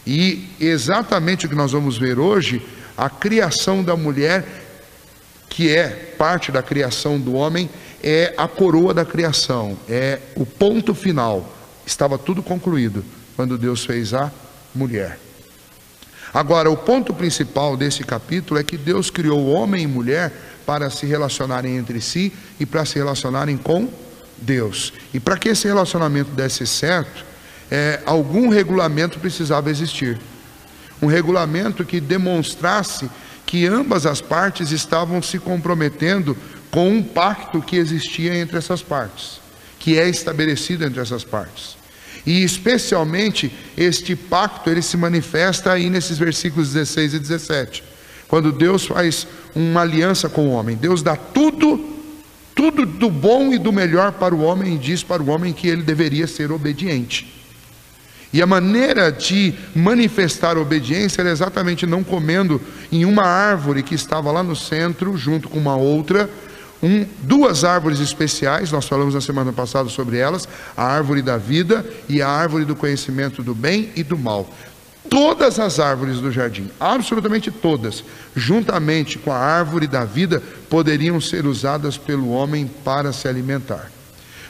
E exatamente o que nós vamos ver hoje, a criação da mulher, que é parte da criação do homem, é a coroa da criação, é o ponto final. Estava tudo concluído quando Deus fez a mulher. Agora, o ponto principal desse capítulo é que Deus criou homem e mulher para se relacionarem entre si e para se relacionarem com Deus. E para que esse relacionamento desse certo, algum regulamento precisava existir. Um regulamento que demonstrasse que ambas as partes estavam se comprometendo com um pacto que existia entre essas partes, que é estabelecido entre essas partes. E especialmente este pacto, ele se manifesta aí nesses versículos 16 e 17, quando Deus faz uma aliança com o homem. Deus dá tudo do bom e do melhor para o homem, e diz para o homem que ele deveria ser obediente. E a maneira de manifestar obediência era exatamente não comendo em uma árvore que estava lá no centro, junto com uma outra, duas árvores especiais. Nós falamos na semana passada sobre elas, a árvore da vida e a árvore do conhecimento do bem e do mal. Todas as árvores do jardim, absolutamente todas, juntamente com a árvore da vida, poderiam ser usadas pelo homem para se alimentar.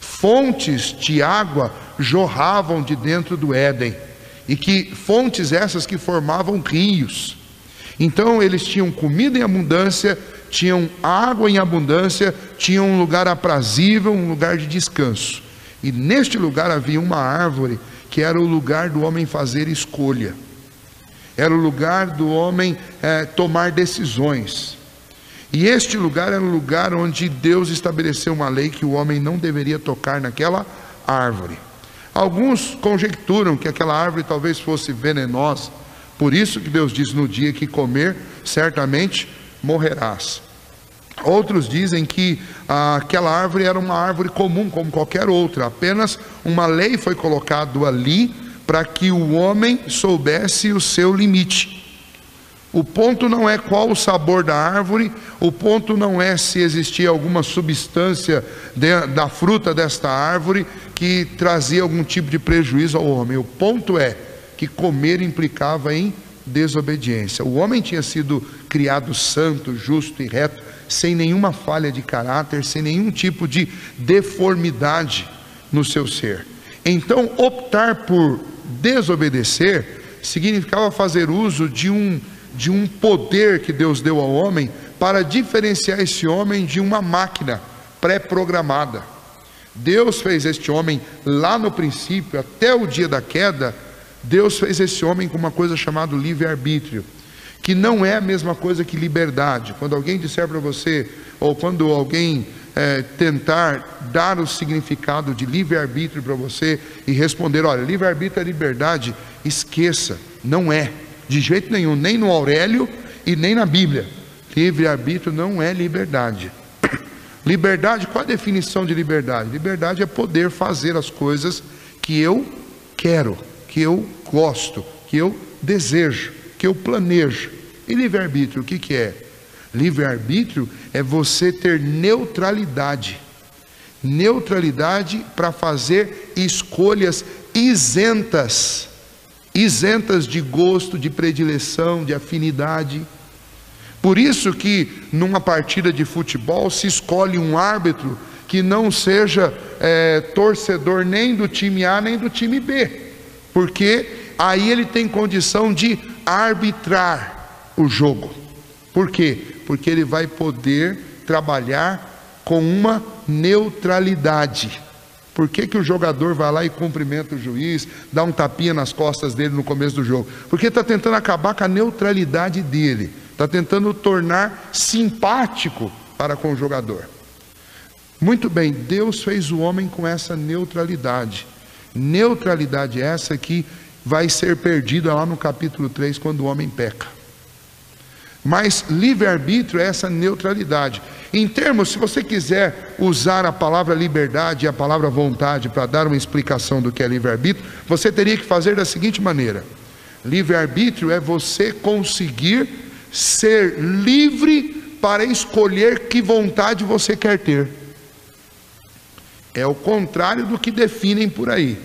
Fontes de água jorravam de dentro do Éden, e que fontes essas que formavam rios. Então eles tinham comida em abundância, tinham água em abundância, tinham um lugar aprazível, um lugar de descanso. E neste lugar havia uma árvore que era o lugar do homem fazer escolha, era o lugar do homem tomar decisões. E este lugar era o lugar onde Deus estabeleceu uma lei que o homem não deveria tocar naquela árvore. Alguns conjecturam que aquela árvore talvez fosse venenosa, por isso que Deus diz: no dia que comer, certamente morrerás. Outros dizem que aquela árvore era uma árvore comum, como qualquer outra, apenas uma lei foi colocada ali para que o homem soubesse o seu limite. O ponto não é qual o sabor da árvore, o ponto não é se existia alguma substância da fruta desta árvore que trazia algum tipo de prejuízo ao homem. O ponto é que comer implicava em desobediência. O homem tinha sido criado santo, justo e reto, sem nenhuma falha de caráter, sem nenhum tipo de deformidade no seu ser. Então, optar por desobedecer significava fazer uso de um poder que Deus deu ao homem para diferenciar esse homem de uma máquina pré-programada. Deus fez este homem lá no princípio, até o dia da queda. Deus fez esse homem com uma coisa chamada livre-arbítrio, que não é a mesma coisa que liberdade. Quando alguém disser para você, ou quando alguém tentar dar o significado de livre-arbítrio para você e responder: olha, livre-arbítrio é liberdade, esqueça, não é. De jeito nenhum, nem no Aurélio e nem na Bíblia. Livre-arbítrio não é liberdade. Liberdade, qual a definição de liberdade? Liberdade é poder fazer as coisas que eu quero, que eu gosto, que eu desejo, que eu planejo. E livre-arbítrio, o que é? Livre-arbítrio é você ter neutralidade. Neutralidade para fazer escolhas isentas de gosto, de predileção, de afinidade. Por isso que numa partida de futebol se escolhe um árbitro que não seja torcedor nem do time A nem do time B, porque aí ele tem condição de arbitrar o jogo. Por quê? Porque ele vai poder trabalhar com uma neutralidade. Por que o jogador vai lá e cumprimenta o juiz, dá um tapinha nas costas dele no começo do jogo? Porque está tentando acabar com a neutralidade dele, está tentando tornar simpático para com o jogador. Muito bem, Deus fez o homem com essa neutralidade. Neutralidade essa que vai ser perdida lá no capítulo 3, quando o homem peca. Mas livre-arbítrio é essa neutralidade. Em termos, se você quiser usar a palavra liberdade e a palavra vontade para dar uma explicação do que é livre-arbítrio, você teria que fazer da seguinte maneira: livre-arbítrio é você conseguir ser livre para escolher que vontade você quer ter. É o contrário do que definem por aí.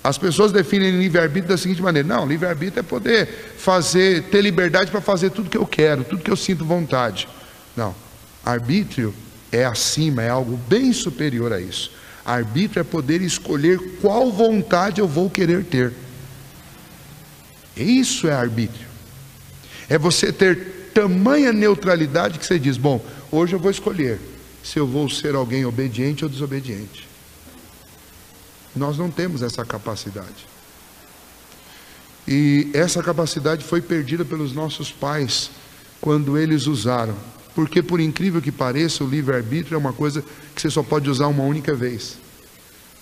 As pessoas definem livre-arbítrio da seguinte maneira: não, livre-arbítrio é poder ter liberdade para fazer tudo que eu quero, tudo que eu sinto vontade. Não, arbítrio é acima, é algo bem superior a isso. Arbítrio é poder escolher qual vontade eu vou querer ter. Isso é arbítrio. É você ter tamanha neutralidade que você diz: bom, hoje eu vou escolher se eu vou ser alguém obediente ou desobediente. Nós não temos essa capacidade. E essa capacidade foi perdida pelos nossos pais quando eles usaram. Porque, por incrível que pareça, o livre-arbítrio é uma coisa que você só pode usar uma única vez.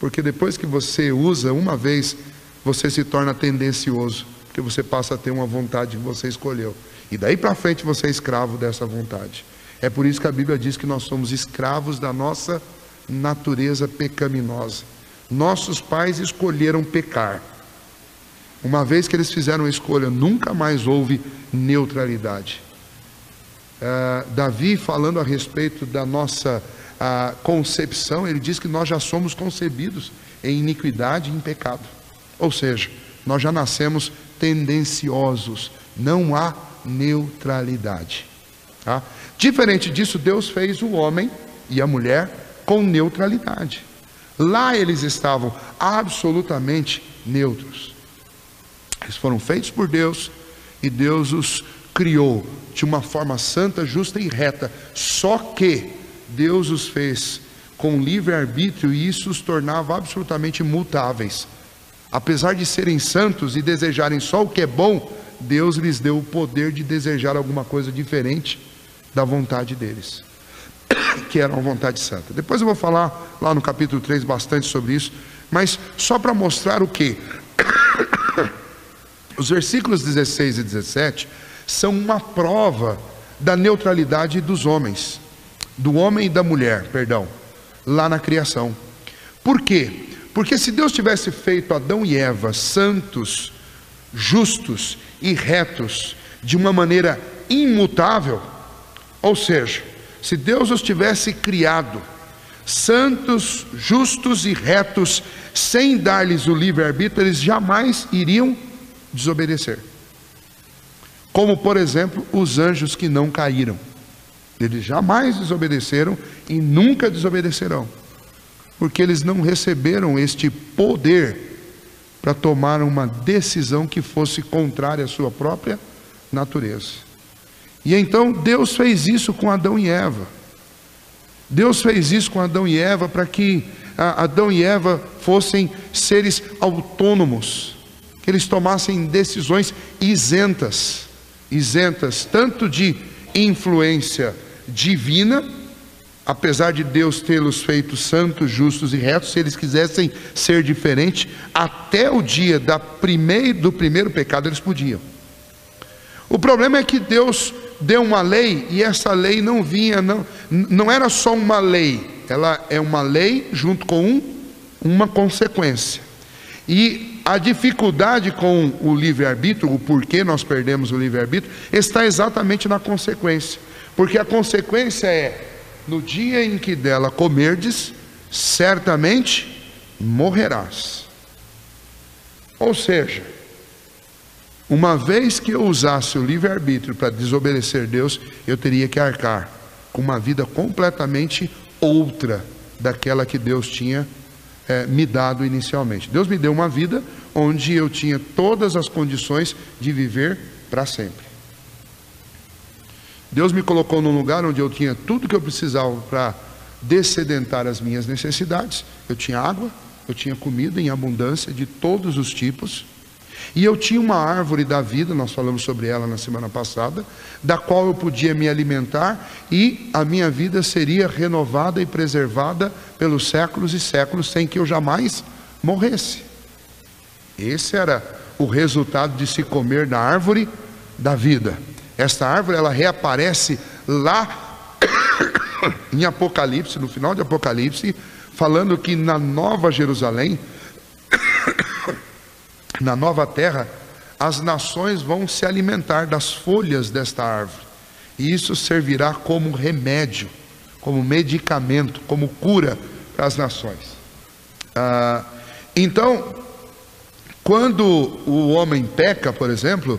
Porque depois que você usa uma vez, você se torna tendencioso, porque você passa a ter uma vontade que você escolheu. E daí para frente você é escravo dessa vontade. É por isso que a Bíblia diz que nós somos escravos da nossa natureza pecaminosa. Nossos pais escolheram pecar. Uma vez que eles fizeram a escolha, nunca mais houve neutralidade. Davi, falando a respeito da nossa concepção, ele diz que nós já somos concebidos em iniquidade e em pecado. Ou seja, nós já nascemos tendenciosos, não há neutralidade. Tá? Diferente disso, Deus fez o homem e a mulher com neutralidade. Lá eles estavam absolutamente neutros. Eles foram feitos por Deus e Deus os criou de uma forma santa, justa e reta. Só que Deus os fez com livre-arbítrio e isso os tornava absolutamente mutáveis. Apesar de serem santos e desejarem só o que é bom, Deus lhes deu o poder de desejar alguma coisa diferente da vontade deles, que era uma vontade santa. Depois eu vou falar lá no capítulo 3 bastante sobre isso, mas só para mostrar o que os versículos 16 e 17 são uma prova da neutralidade dos homens, do homem e da mulher, perdão, lá na criação. Por quê? Porque se Deus tivesse feito Adão e Eva santos, justos e retos de uma maneira imutável, ou seja, se Deus os tivesse criado santos, justos e retos, sem dar-lhes o livre-arbítrio, eles jamais iriam desobedecer. Como, por exemplo, os anjos que não caíram. Eles jamais desobedeceram e nunca desobedecerão, porque eles não receberam este poder para tomar uma decisão que fosse contrária à sua própria natureza. E então Deus fez isso com Adão e Eva. Deus fez isso com Adão e Eva para que Adão e Eva fossem seres autônomos, que eles tomassem decisões isentas tanto de influência divina, apesar de Deus tê-los feito santos, justos e retos. Se eles quisessem ser diferentes, até o dia do primeiro pecado eles podiam. O problema é que Deus deu uma lei, e essa lei não era só uma lei, ela é uma lei junto com uma consequência. E a dificuldade com o livre-arbítrio, o porquê nós perdemos o livre-arbítrio, está exatamente na consequência. Porque a consequência é: no dia em que dela comerdes, certamente morrerás. Ou seja, uma vez que eu usasse o livre-arbítrio para desobedecer Deus, eu teria que arcar com uma vida completamente outra daquela que Deus tinha me dado inicialmente. Deus me deu uma vida onde eu tinha todas as condições de viver para sempre. Deus me colocou num lugar onde eu tinha tudo que eu precisava para dessedentar as minhas necessidades. Eu tinha água, eu tinha comida em abundância de todos os tipos, e eu tinha uma árvore da vida, nós falamos sobre ela na semana passada, da qual eu podia me alimentar, e a minha vida seria renovada e preservada pelos séculos e séculos, sem que eu jamais morresse. Esse era o resultado de se comer da árvore da vida. Esta árvore, ela reaparece lá em Apocalipse, no final de Apocalipse, falando que na Nova Jerusalém, na nova terra, as nações vão se alimentar das folhas desta árvore, e isso servirá como remédio, como medicamento, como cura para as nações. Então, Quando o homem peca, por exemplo,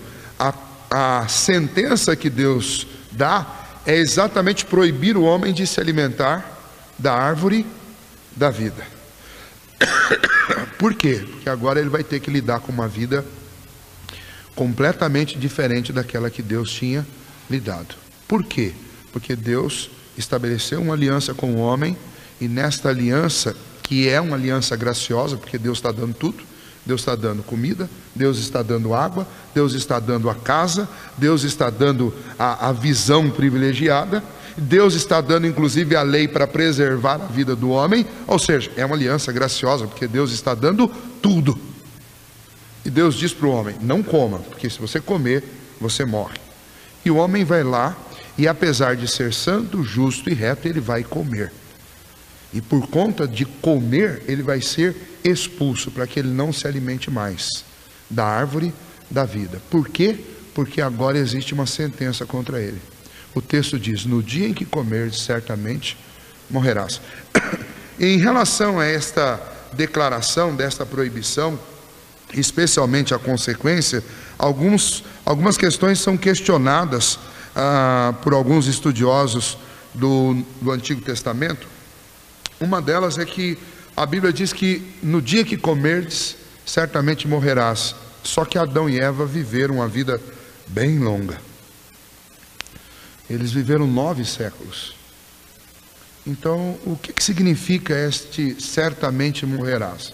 a sentença que Deus dá é exatamente proibir o homem de se alimentar da árvore da vida. Por quê? Porque agora ele vai ter que lidar com uma vida completamente diferente daquela que Deus tinha lhe dado. Por quê? Porque Deus estabeleceu uma aliança com o homem, e nesta aliança, que é uma aliança graciosa, porque Deus está dando tudo, Deus está dando comida, Deus está dando água, Deus está dando a casa, Deus está dando a visão privilegiada, Deus está dando inclusive a lei para preservar a vida do homem, ou seja, é uma aliança graciosa, porque Deus está dando tudo. E Deus diz para o homem: não coma, porque se você comer, você morre. E o homem vai lá, e apesar de ser santo, justo e reto, ele vai comer. E por conta de comer, ele vai ser expulso, para que ele não se alimente mais da árvore da vida. Por quê? Porque agora existe uma sentença contra ele. O texto diz: no dia em que comeres, certamente morrerás. Em relação a esta declaração, desta proibição, especialmente a consequência, algumas questões são questionadas por alguns estudiosos do Antigo Testamento. Uma delas é que a Bíblia diz que no dia que comerdes, certamente morrerás. Só que Adão e Eva viveram uma vida bem longa. Eles viveram 9 séculos. Então, o que significa este certamente morrerás?